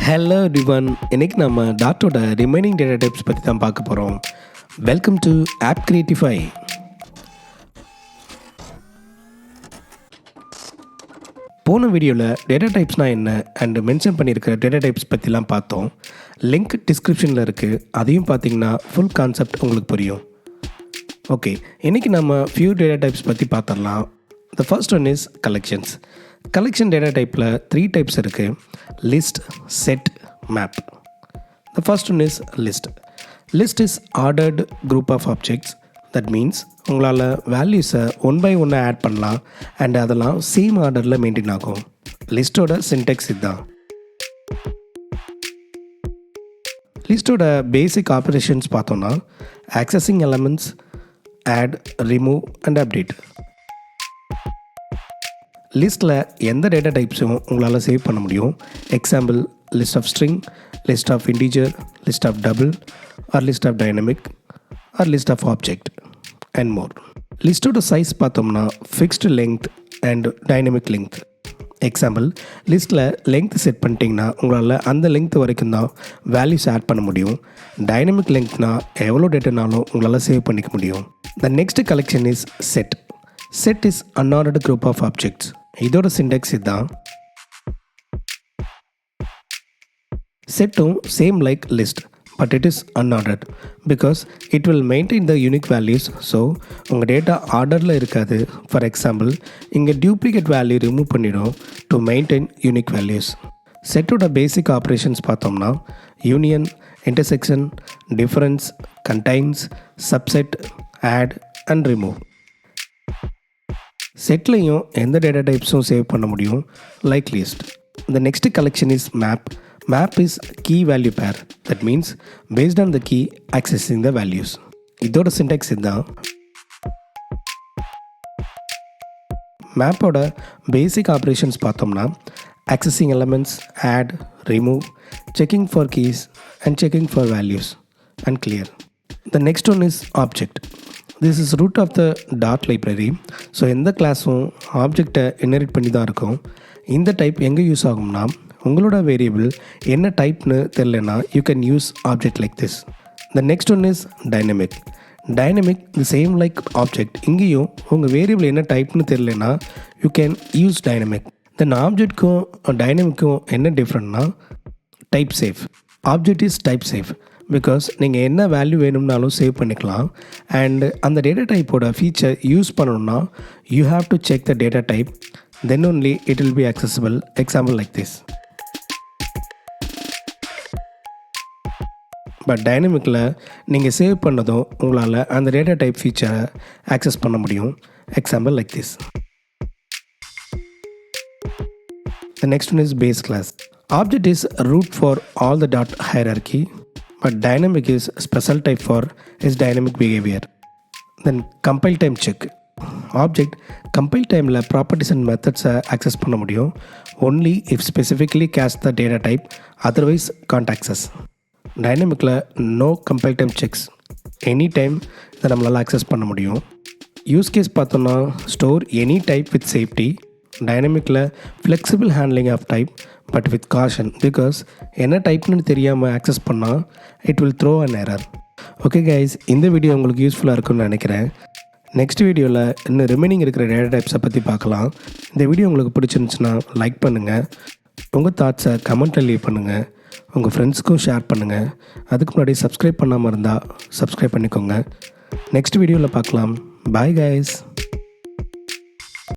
Hello everyone, இன்னைக்கு நம்ம டாட்டோட remaining data types பற்றி தான் பார்க்க போகிறோம். Welcome to app Creatify. போன வீடியோவில் டேட்டா டைப்ஸ்னால் என்ன அண்ட் மென்ஷன் பண்ணியிருக்கிற டேட்டா டைப்ஸ் பற்றிலாம் பார்த்தோம். லிங்க் டிஸ்கிரிப்ஷனில் இருக்குது, அதையும் பார்த்தீங்கன்னா ஃபுல் கான்செப்ட் உங்களுக்கு புரியும். ஓகே, இன்றைக்கி நம்ம ஃபியூ டேட்டா டைப்ஸ் பற்றி பார்த்துடலாம். The first one is collections. Collection data டைப்பில் 3 டைப்ஸ் இருக்குது: list, set, map. The first one is list. List is ordered group of objects. That means உங்களால் வேல்யூஸை ஒன் பை ஒன்னாக ஆட் பண்ணலாம் அண்ட் அதெல்லாம் same ஆர்டரில் மெயின்டைன் ஆகும். லிஸ்ட்டோட சின்டெக்ஸ் இதுதான். லிஸ்ட்டோட பேசிக் ஆப்ரேஷன்ஸ் பார்த்தோன்னா accessing elements, add, remove and update. லிஸ்ட்டில் எந்த டேட்டா டைப்ஸும் உங்களால் சேவ் பண்ண முடியும். Example, list of string, list of integer, list of double or list of dynamic or list of object and more. லிஸ்ட்டோட சைஸ் பார்த்தோம்னா fixed length and dynamic length. Example, லிஸ்ட்டில் length set பண்ணிட்டீங்கன்னா உங்களால் அந்த லெங்த் வரைக்கும் தான் வேல்யூஸ் ஆட் பண்ண முடியும். டைனமிக் லெங்க்னா எவ்வளோ டேட்டானாலும் உங்களால் சேவ் பண்ணிக்க முடியும். The next collection is set. Set is unordered group of objects. இதோட சின்டெக்ஸ் இதுதான். செட்டும் same like list, but it is unordered because it will maintain the unique values. So உங்கள் டேட்டா ஆர்டரில் இருக்காது. ஃபார் எக்ஸாம்பிள், இங்கே duplicate value remove பண்ணிடும் to maintain unique values. செட்டோட basic operations பார்த்தோம்னா union, intersection, difference, contains, subset, add and remove. செட்லையும் எந்த data டைப்ஸும் சேவ் பண்ண முடியும் like list. The next collection is map. Map is key value pair. That means based on the key accessing the values. இதோட syntax இதுதான். மேப்போட பேசிக் operations பார்த்தோம்னா accessing elements, add, remove, checking for keys and checking for values and clear. The next one is object. This is root of the dot library. So எந்த கிளாஸும் ஆப்ஜெக்டை inherit பண்ணி தான் இருக்கும். இந்த டைப் எங்கே யூஸ் ஆகும்னா, உங்களோட வேரியபிள் என்ன டைப்னு தெரிலனா you can use object like this. The next one is dynamic. Dynamic the same like object. இங்கேயும் உங்கள் வேரியபிள் என்ன டைப்னு தெரிலனா you can use dynamic. Then ஆப்ஜெக்ட்க்கும் டைனமிக்கும் என்ன டிஃப்ரெண்ட்னா type safe. Object is type safe because நீங்கள் என்ன வேல்யூ வேணும்னாலும் சேவ் பண்ணிக்கலாம். அண்ட் அந்த டேட்டா டைப்போட ஃபீச்சர் யூஸ் பண்ணணும்னா you have to check the data type, then only it will be accessible. Example like this. But டைனமிக்கில் நீங்கள் சேவ் பண்ணதும் உங்களால் அந்த டேட்டா டைப் ஃபீச்சரை ஆக்சஸ் பண்ண முடியும். Example like this. The next one is base class. Object is root for all the dot hierarchy, but dynamic is special type for its dynamic behavior. Then compile time check. Object compile timeல properties and methods access பண்ண முடியும் only if specifically cast the data type, otherwise can't access. Dynamicல no compile time checks, any time இதை நம்மளால் access பண்ண முடியும். Use case பார்த்தோன்னா store any type with safety. டைனமிக்கில் flexible handling of type but with caution because என்ன டைப்னு தெரியாமல் ஆக்சஸ் பண்ணால் it will throw an error. Okay guys, இந்த வீடியோ உங்களுக்கு யூஸ்ஃபுல்லாக இருக்கும்னு நினைக்கிறேன். நெக்ஸ்ட் வீடியோவில் இன்னும் ரிமைனிங் இருக்கிற டேட்டா டைப்ஸை பற்றி பார்க்கலாம். இந்த வீடியோ உங்களுக்கு பிடிச்சிருந்துச்சுன்னா லைக் பண்ணுங்கள், உங்கள் தாட்ஸை கமெண்ட்டில் லீவ் பண்ணுங்கள், உங்கள் ஃப்ரெண்ட்ஸ்க்கும் ஷேர் பண்ணுங்கள். அதுக்கு முன்னாடி சப்ஸ்கிரைப் பண்ணாமல் இருந்தால் சப்ஸ்கிரைப் பண்ணிக்கோங்க. நெக்ஸ்ட் வீடியோவில் பார்க்கலாம். Bye guys.